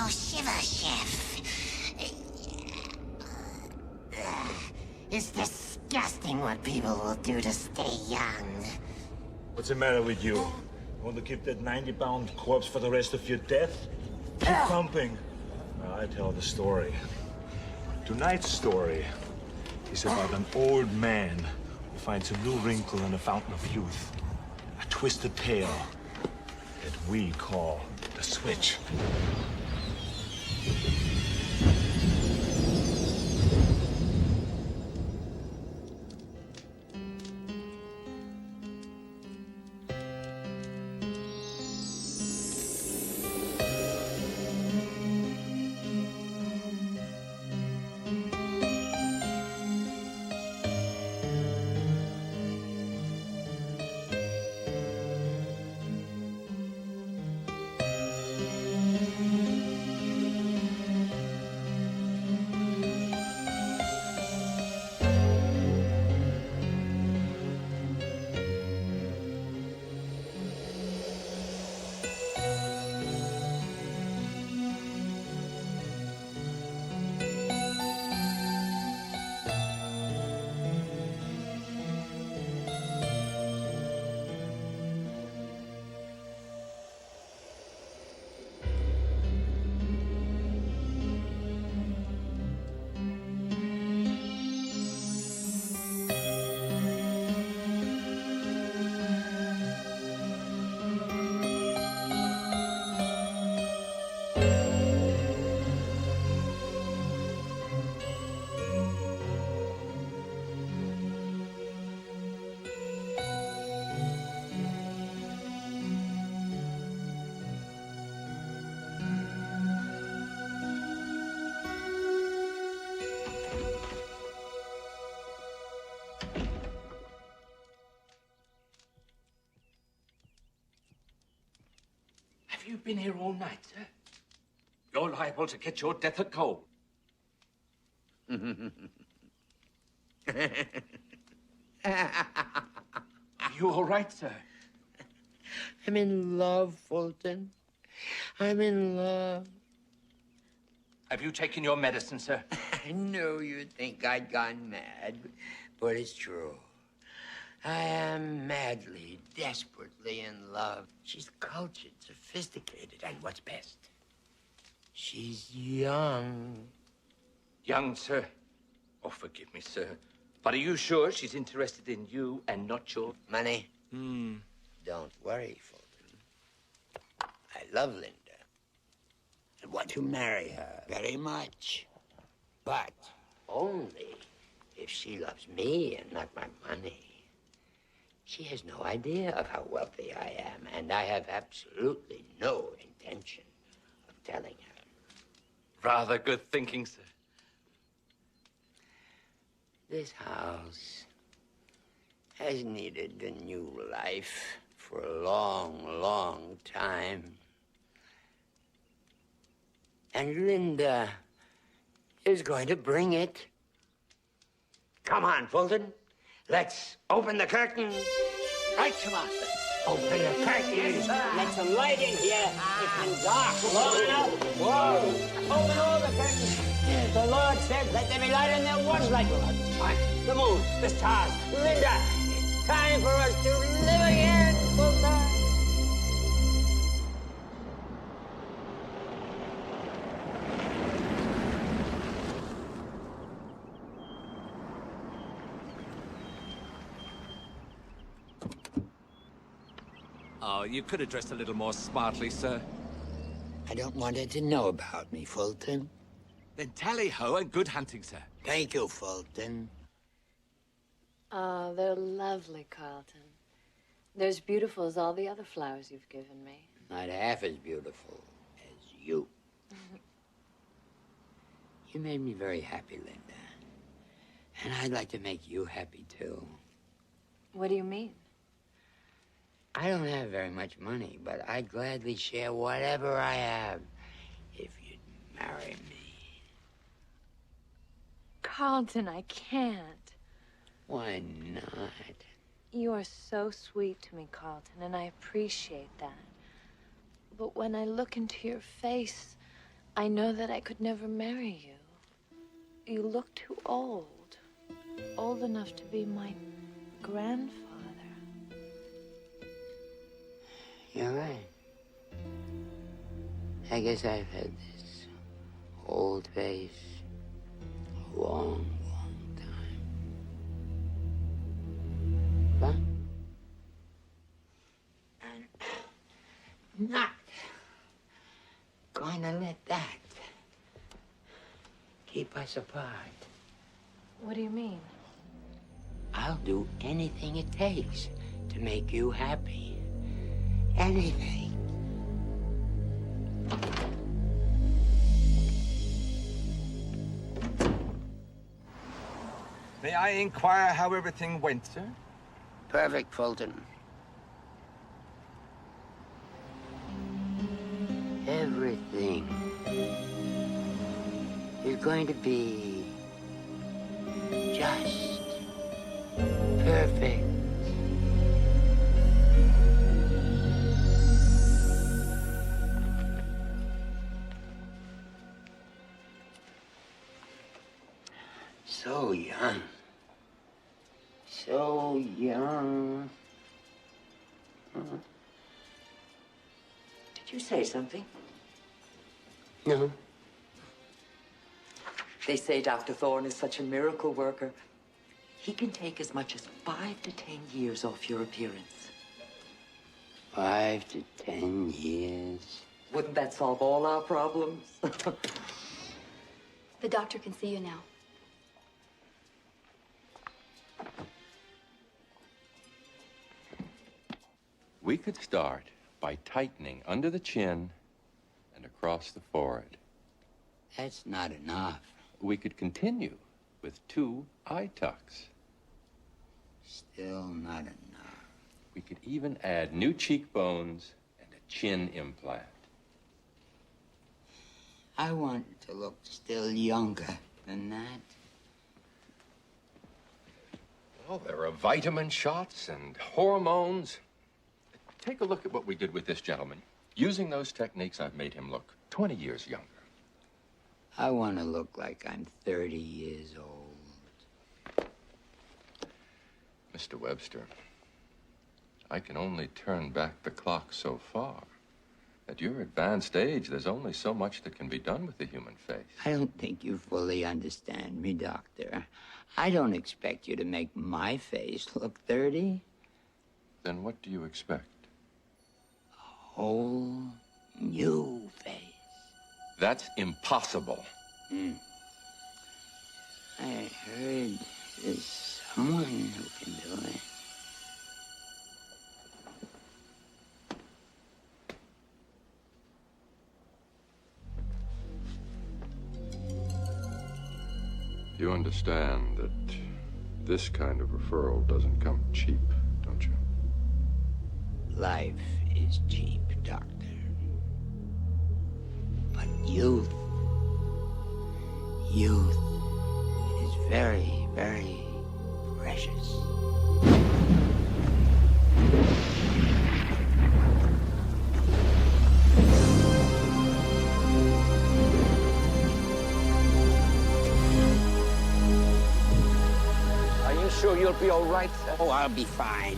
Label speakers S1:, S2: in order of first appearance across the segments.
S1: Oh, shiver, chef. It's disgusting what people will do to stay young.
S2: What's the matter with you? Want to keep that 90-pound corpse for the rest of your death? Keep pumping. Now I tell the story. Tonight's story is about an old man who finds a new wrinkle in the fountain of youth. A twisted tale that we call the switch.
S3: Have you been here all night, sir? You're liable to get your death at cold. Are you all right, sir?
S4: I'm in love, Fulton. I'm in love.
S3: Have you taken your medicine, sir?
S4: I know you'd think I'd gone mad, but it's true. I am madly, desperately in love. She's cultured, sophisticated, and what's best, she's young.
S3: Young, sir? Oh, forgive me, sir. But are you sure she's interested in you and not your...
S4: Money? Don't worry, Fulton. I love Linda. I want to marry her very much. But only if she loves me and not my money. She has no idea of how wealthy I am, and I have absolutely no intention of telling her.
S3: Rather good thinking, sir.
S4: This house has needed a new life for a long, long time. And Linda is going to bring it. Come on, Fulton. Let's open the curtain. Right, Samantha. Open the curtain. Yes, let some light in here. It's been dark long enough. Whoa. Open all the curtains. The Lord said, let there be light, and there was light. The moon, the stars, Linda. It's time for us to live again, Fulton.
S3: Oh, you could have dressed a little more smartly, sir.
S4: I don't want her to know about me, Fulton.
S3: Then tally-ho and good hunting, sir.
S4: Thank you, Fulton.
S5: Oh, they're lovely, Carlton. They're as beautiful as all the other flowers you've given me.
S4: Not half as beautiful as you. You made me very happy, Linda. And I'd like to make you happy, too.
S5: What do you mean?
S4: I don't have very much money, but I'd gladly share whatever I have if you'd marry me.
S5: Carlton, I can't.
S4: Why not?
S5: You are so sweet to me, Carlton, and I appreciate that. But when I look into your face, I know that I could never marry you. You look too old. Old enough to be my grandfather.
S4: You're right. I guess I've had this old face a long, long time. But I'm not going to let that keep us apart.
S5: What do you mean?
S4: I'll do anything it takes to make you happy. Anything.
S3: May I inquire how everything went, sir?
S4: Perfect, Fulton. Everything is going to be just perfect. So young. So young.
S6: Did you say something?
S4: No.
S6: They say Dr. Thorne is such a miracle worker. He can take as much as 5 to 10 years off your appearance.
S4: 5 to 10 years.
S6: Wouldn't that solve all our problems?
S7: The doctor can see you now.
S8: We could start by tightening under the chin and across the forehead.
S4: That's not enough.
S8: We could continue with 2 eye tucks.
S4: Still not enough.
S8: We could even add new cheekbones and a chin implant.
S4: I want to look still younger than that.
S8: Well, there are vitamin shots and hormones. Take a look at what we did with this gentleman. Using those techniques, I've made him look 20 years younger.
S4: I want to look like I'm 30 years old.
S8: Mr. Webster, I can only turn back the clock so far. At your advanced age, there's only so much that can be done with the human face.
S4: I don't think you fully understand me, Doctor. I don't expect you to make my face look 30.
S8: Then what do you expect?
S4: Whole new face.
S8: That's impossible.
S4: I heard there's someone who can do it.
S8: You understand that this kind of referral doesn't come cheap, don't you?
S4: Life is cheap, Doctor. But youth is very, very precious.
S3: Are you sure you'll be all right, sir?
S4: Oh, I'll be fine.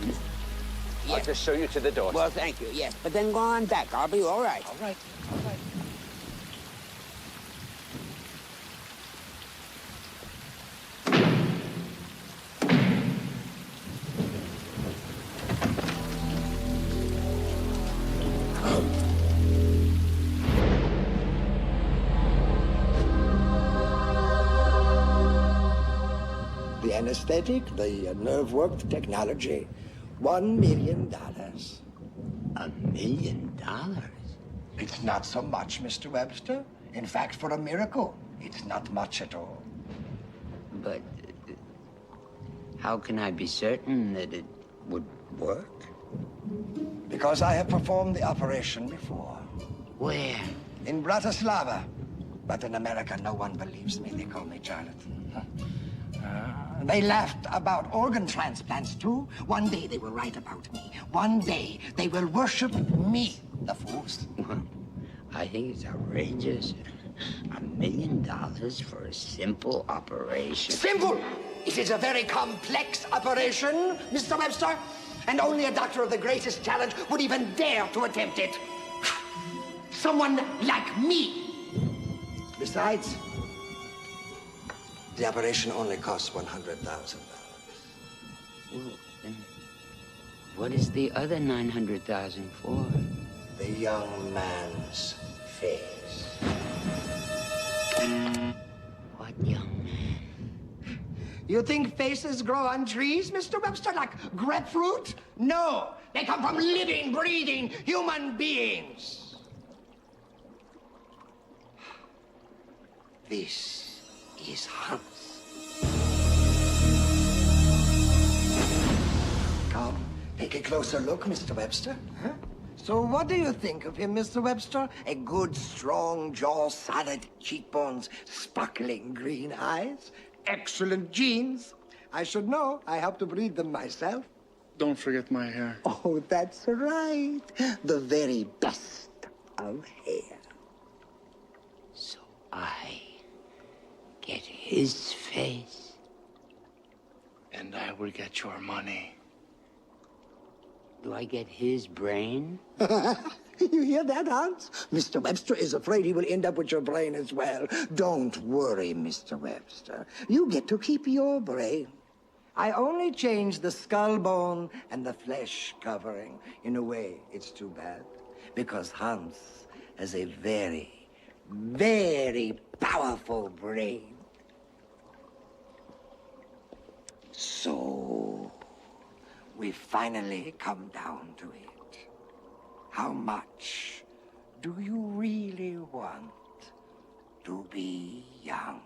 S3: I'll just show you to the door.
S4: Well, thank you, yes. But then go on back. I'll be all right.
S3: All right, all right.
S9: The anesthetic, the nerve work, the technology, $1 million.
S4: $1 million?
S9: It's not so much, Mr. Webster. In fact, for a miracle, it's not much at all.
S4: But how can I be certain that it would work?
S9: Because I have performed the operation before.
S4: Where?
S9: In Bratislava. But in America, no one believes me. They call me charlatan. They laughed about organ transplants, too. One day they will write about me. One day they will worship me, the fools.
S4: I think it's outrageous. $1 million for a simple operation.
S9: Simple! It is a very complex operation, Mr. Webster, and only a doctor of the greatest talent would even dare to attempt it. Someone like me. Besides, the operation only costs $100,000.
S4: Then what is the other $900,000 for?
S9: The young man's face.
S4: What young man?
S9: You think faces grow on trees, Mr. Webster, like grapefruit? No, they come from living, breathing human beings. This is Hans. Come, take a closer look, Mr. Webster. Huh? So what do you think of him, Mr. Webster? A good, strong jaw, solid cheekbones, sparkling green eyes, excellent genes. I should know. I helped to breed them myself.
S7: Don't forget my hair.
S9: Oh, that's right. The very best of hair.
S4: So I get his face.
S7: And I will get your money.
S4: Do I get his brain?
S9: You hear that, Hans? Mr. Webster is afraid he will end up with your brain as well. Don't worry, Mr. Webster. You get to keep your brain. I only changed the skull bone and the flesh covering. In a way, it's too bad, because Hans has a very, very powerful brain. So, we finally come down to it. How much do you really want to be young?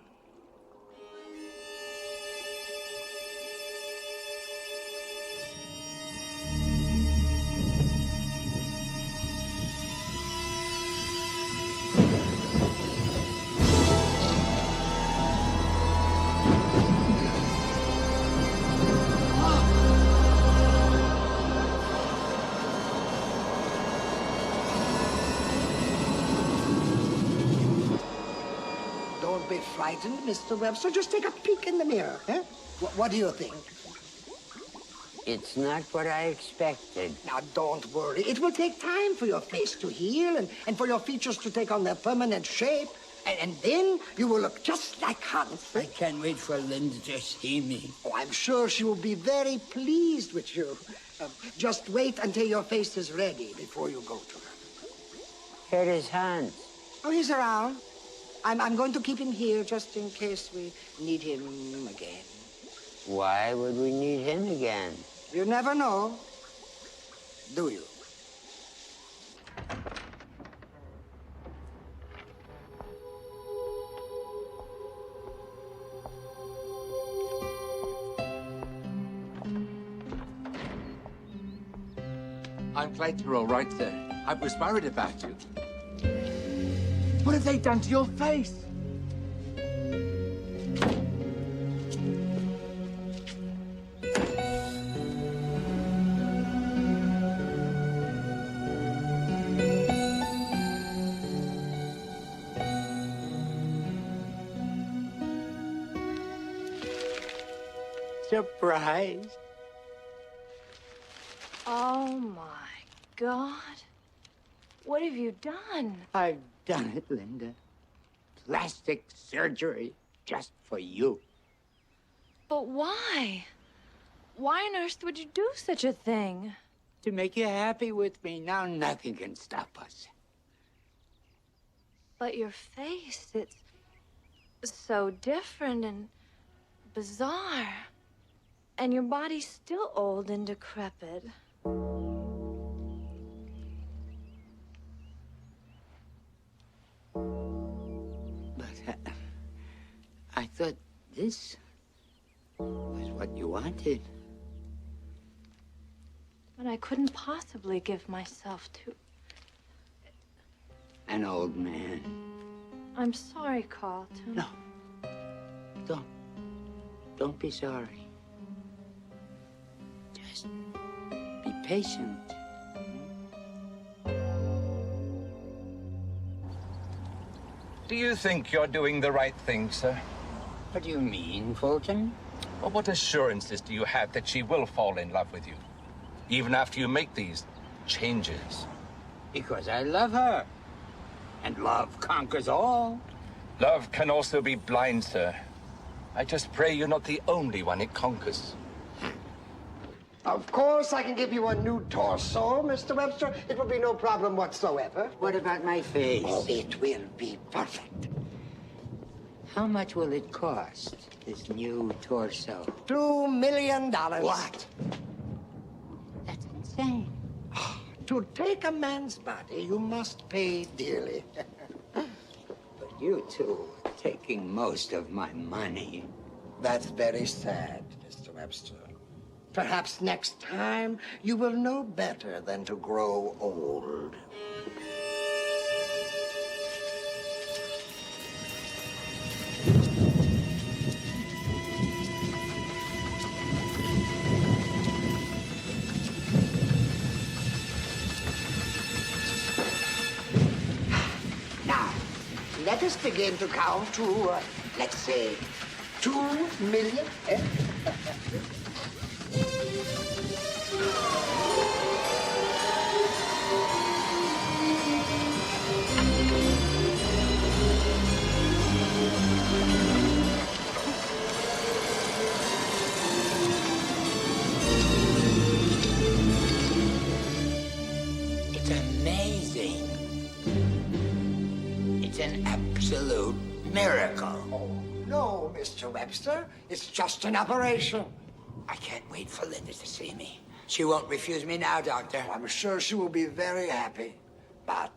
S9: Don't be frightened, Mr. Webster. Just take a peek in the mirror. Eh? What do you think?
S4: It's not what I expected.
S9: Now, don't worry. It will take time for your face to heal and for your features to take on their permanent shape. And then you will look just like Hans.
S4: I can't wait for Linda to see me.
S9: Oh, I'm sure she will be very pleased with you. Just wait until your face is ready before you go to her.
S4: Where is Hans?
S9: Oh, he's around. I'm going to keep him here just in case we need him again.
S4: Why would we need him again?
S9: You never know, do you?
S3: I'm glad you're all right there. I was worried about you. What have they done to your face?
S4: Surprise.
S5: Oh, my God. What have you done?
S4: I've done it, Linda. Plastic surgery just for you.
S5: But why? Why on earth would you do such a thing?
S4: To make you happy with me. Now nothing can stop us.
S5: But your face, it's so different and bizarre. And your body's still old and decrepit.
S4: But I thought this was what you wanted.
S5: But I couldn't possibly give myself to...
S4: An old man.
S5: I'm sorry, Carlton.
S4: No. Don't be sorry. Just be patient.
S3: Do you think you're doing the right thing, sir?
S4: What do you mean, Fulton?
S3: Well, what assurances do you have that she will fall in love with you, even after you make these changes?
S4: Because I love her. And love conquers all.
S3: Love can also be blind, sir. I just pray you're not the only one it conquers.
S9: Of course, I can give you a new torso, Mr. Webster. It will be no problem whatsoever.
S4: What about my face?
S9: Oh, it will be perfect.
S4: How much will it cost, this new torso?
S9: $2 million.
S4: What? That's insane.
S9: To take a man's body, you must pay dearly.
S4: But you two are taking most of my money.
S9: That's very sad, Mr. Webster. Perhaps next time you will know better than to grow old. Now, let us begin to count to, let's say, 2 million.
S4: It's amazing. It's an absolute miracle.
S9: Oh, no, Mr. Webster. It's just an operation.
S4: I can't wait for Linda to see me. She won't refuse me now, Doctor.
S9: I'm sure she will be very happy. But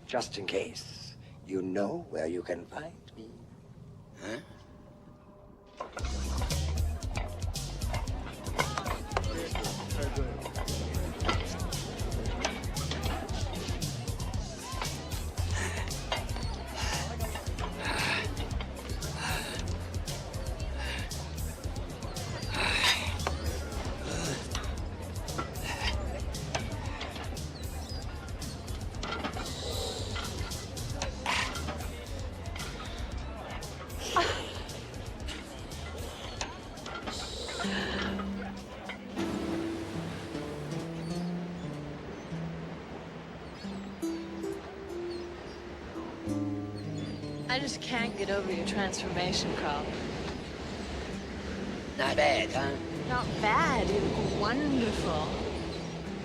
S9: just in case, you know where you can find me.
S4: Huh?
S5: I just can't get over your transformation, Carl.
S4: Not bad, huh?
S5: Not bad. It was wonderful.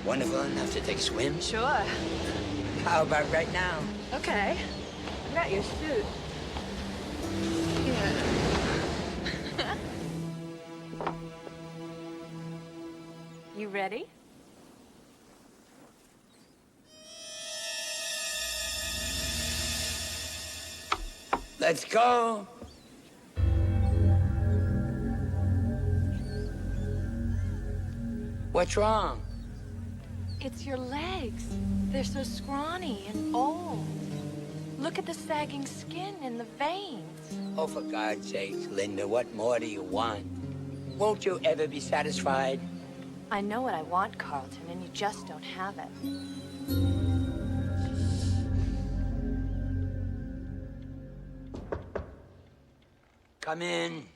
S4: Wonderful enough to take swims?
S5: Sure.
S4: How about right now?
S5: Okay. I got your suit. Here. You ready?
S4: Let's go. What's wrong?
S5: It's your legs. They're so scrawny and old. Look at the sagging skin and the veins.
S4: Oh, for God's sake, Linda, what more do you want? Won't you ever be satisfied?
S5: I know what I want, Carlton, and you just don't have it.
S4: Come in.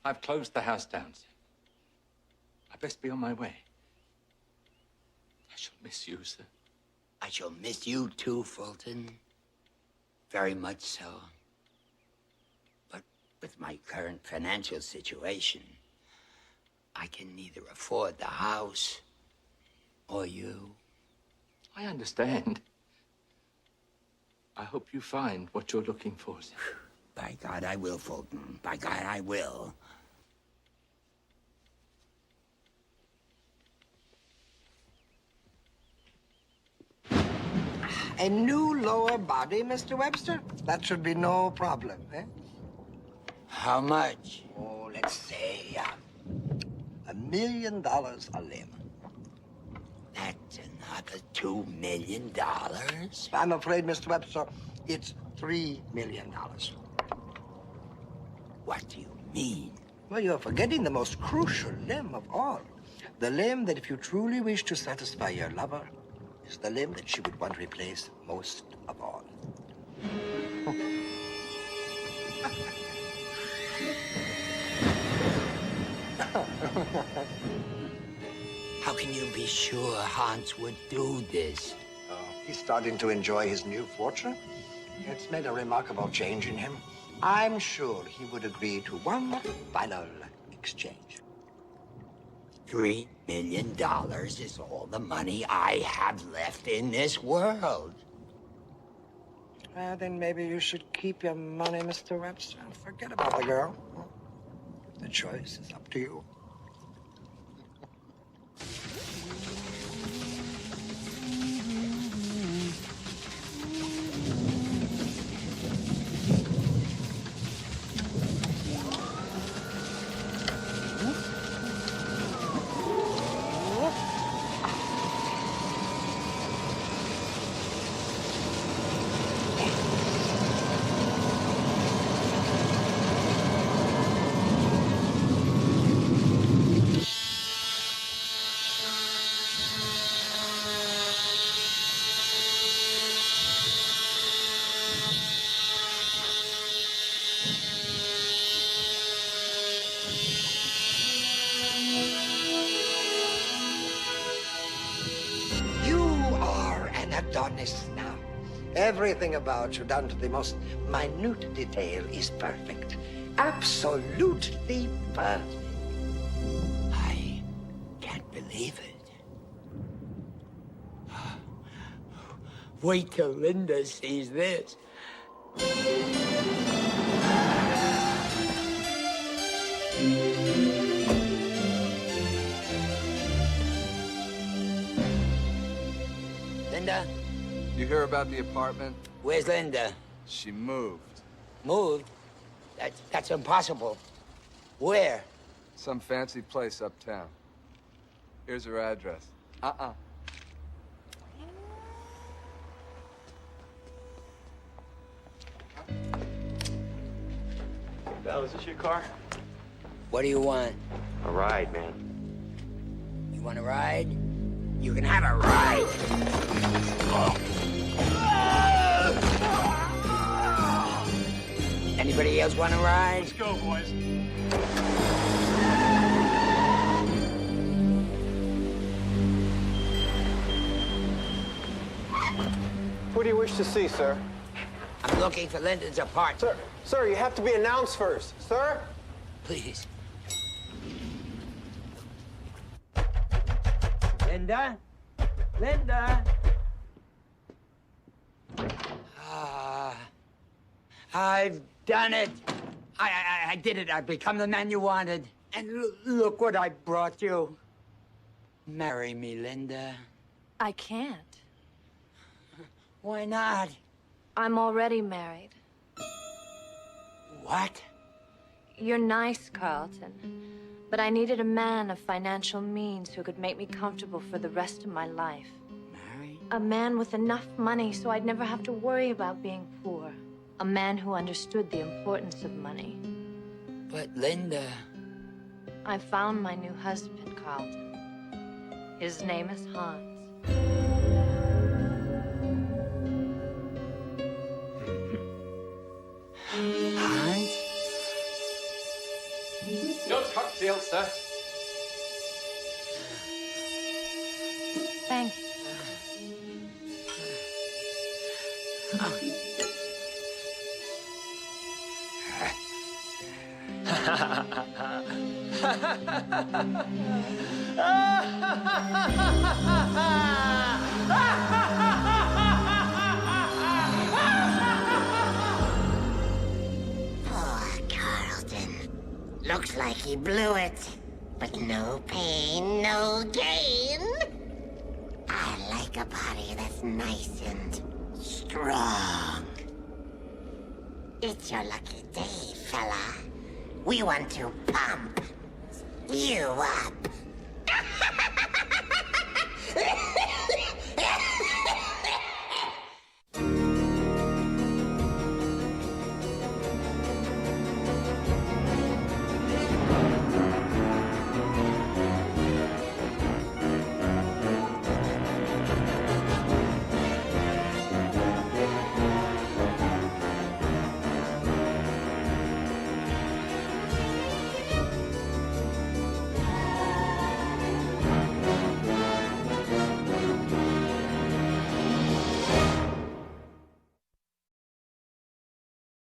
S3: I've closed the house down, sir. I best be on my way. I shall miss you, sir.
S4: I shall miss you too, Fulton. Very much so. But with my current financial situation, I can neither afford the house or you.
S3: I understand. I hope you find what you're looking for, sir.
S4: By God, I will, Fulton. By God, I will.
S9: A new lower body, Mr. Webster? That should be no problem, eh?
S4: How much?
S9: Oh, let's say $1 million a limb.
S4: That's another $2 million?
S9: I'm afraid, Mr. Webster, it's $3 million.
S4: What do you mean?
S9: Well, you're forgetting the most crucial limb of all. The limb that, if you truly wish to satisfy your lover, is the limb that she would want to replace most of all.
S4: How can you be sure Hans would do this?
S9: He's starting to enjoy his new fortune. It's made a remarkable change in him. I'm sure he would agree to one final exchange.
S4: $3 million is all the money I have left in this world.
S9: Well, then maybe you should keep your money, Mr. Webster, and forget about the girl. The choice is up to you. Adonis now. Everything about you, down to the most minute detail, is perfect. Absolutely perfect.
S4: I can't believe it. Wait till Linda sees this. Linda?
S10: You hear about the apartment?
S4: Where's Linda?
S10: She moved.
S4: Moved? That's impossible. Where?
S10: Some fancy place uptown. Here's her address.
S11: Val, is this your car?
S4: What do you want?
S11: A ride, man.
S4: You want a ride? You can have a ride. Anybody else want a ride?
S11: Let's go, boys.
S12: Who do you wish to see, sir?
S4: I'm looking for Linda's apartment.
S12: Sir, you have to be announced first. Sir?
S4: Please. Linda? Linda? I've done it. I did it. I've become the man you wanted. And look what I brought you. Marry me, Linda.
S5: I can't.
S4: Why not?
S5: I'm already married.
S4: What?
S5: You're nice, Carlton. But I needed a man of financial means who could make me comfortable for the rest of my life.
S4: Mary?
S5: A man with enough money so I'd never have to worry about being poor. A man who understood the importance of money.
S4: But Linda...
S5: I found my new husband, Carlton. His name is Hans.
S4: Hans?
S10: No cocktail, sir.
S5: Thank you.
S1: Poor Carlton. Looks like he blew it. But no pain, no gain. I like a body that's nice and strong. It's your lucky day, fella. We want to pump you up.